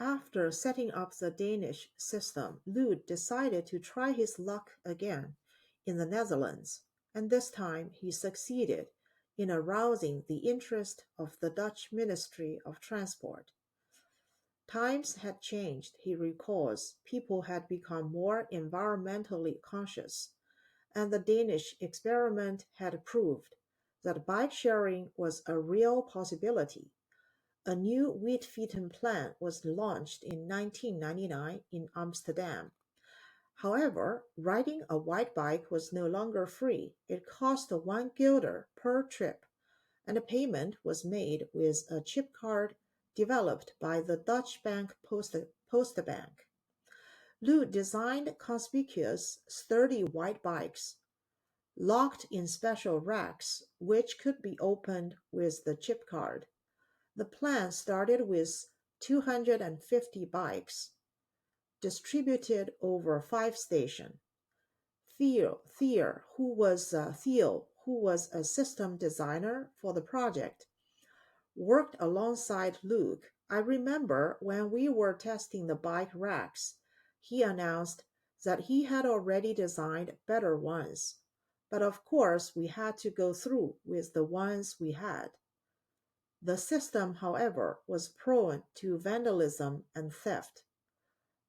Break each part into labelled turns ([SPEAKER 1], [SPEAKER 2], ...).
[SPEAKER 1] After setting up the Danish system, Lud decided to try his luck again in the Netherlands, and this time he succeeded in arousing the interest of the Dutch Ministry of Transport. Times had changed, he recalls. People had become more environmentally conscious, and the Danish experiment had proved that bike sharing was a real possibility. A new Wheatveaten plan was launched in 1999 in Amsterdam. However, riding a white bike was no longer free. It cost 1 guilder per trip, and a payment was made with a chip card developed by the Dutch bank Postbank. Lud designed conspicuous, sturdy white bikes, locked in special racks, which could be opened with the chip card. The plan started with 250 bikes, distributed over 5 stations. Theo, who was a system designer for the project, worked alongside Luke. I remember when we were testing the bike racks, he announced that he had already designed better ones. But of course, we had to go through with the ones we had. The system, however, was prone to vandalism and theft.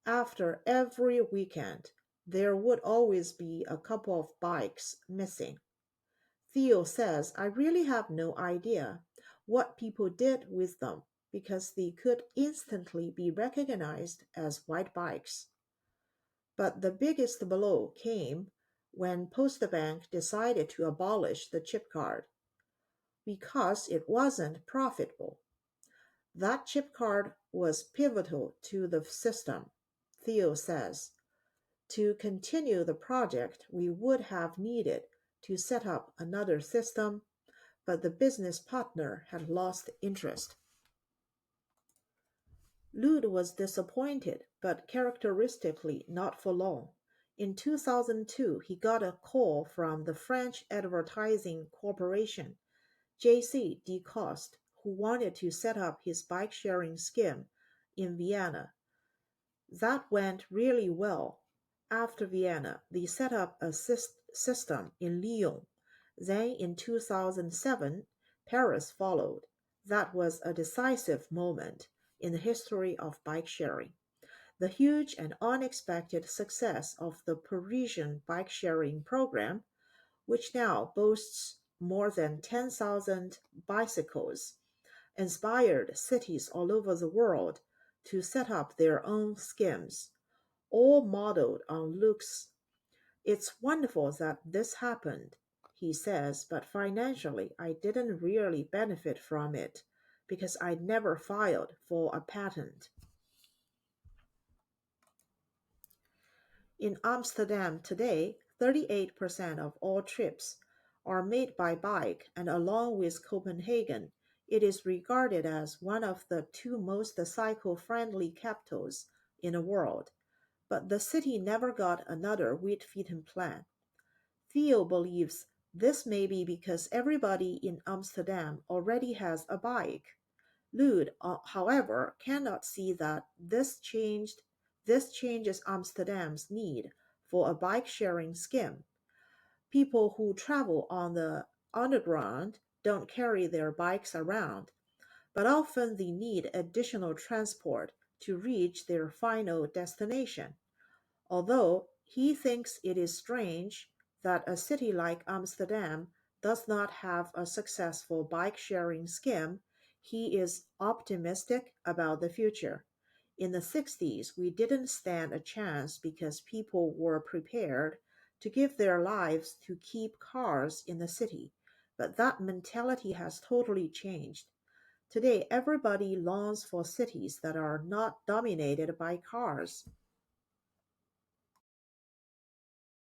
[SPEAKER 1] After every weekend, there would always be a couple of bikes missing. Theo says, I really have no idea what people did with them because they could instantly be recognized as white bikes. But the biggest blow came when Postbank decided to abolish the chip card because it wasn't profitable. That chip card was pivotal to the system, Theo says. To continue the project, we would have needed to set up another system, but the business partner had lost interest. Lud was disappointed, but characteristically not for long. In 2002, he got a call from the French advertising corporation, J.C. Decoste, who wanted to set up his bike-sharing scheme in Vienna. That went really well. After Vienna, they set up a system in Lyon. Then in 2007, Paris followed. That was a decisive moment in the history of bike sharing. The huge and unexpected success of the Parisian bike sharing program, which now boasts more than 10,000 bicycles, inspired cities all over the world to set up their own schemes, all modeled on Luke's. It's wonderful that this happened, he says, but financially I didn't really benefit from it because I never filed for a patent. In Amsterdam today, 38% of all trips are made by bike, and along with Copenhagen, it is regarded as one of the two most cycle-friendly capitals in the world. But the city never got another Wheatveaten plan. Theo believes this may be because everybody in Amsterdam already has a bike. Lud, however, cannot see that this changes Amsterdam's need for a bike-sharing scheme. People who travel on the underground don't carry their bikes around, but often they need additional transport to reach their final destination. Although he thinks it is strange that a city like Amsterdam does not have a successful bike-sharing scheme, he is optimistic about the future. In the 60s, we didn't stand a chance because people were prepared to give their lives to keep cars in the city, but that mentality has totally changed. Today, everybody longs for cities that are not dominated by cars.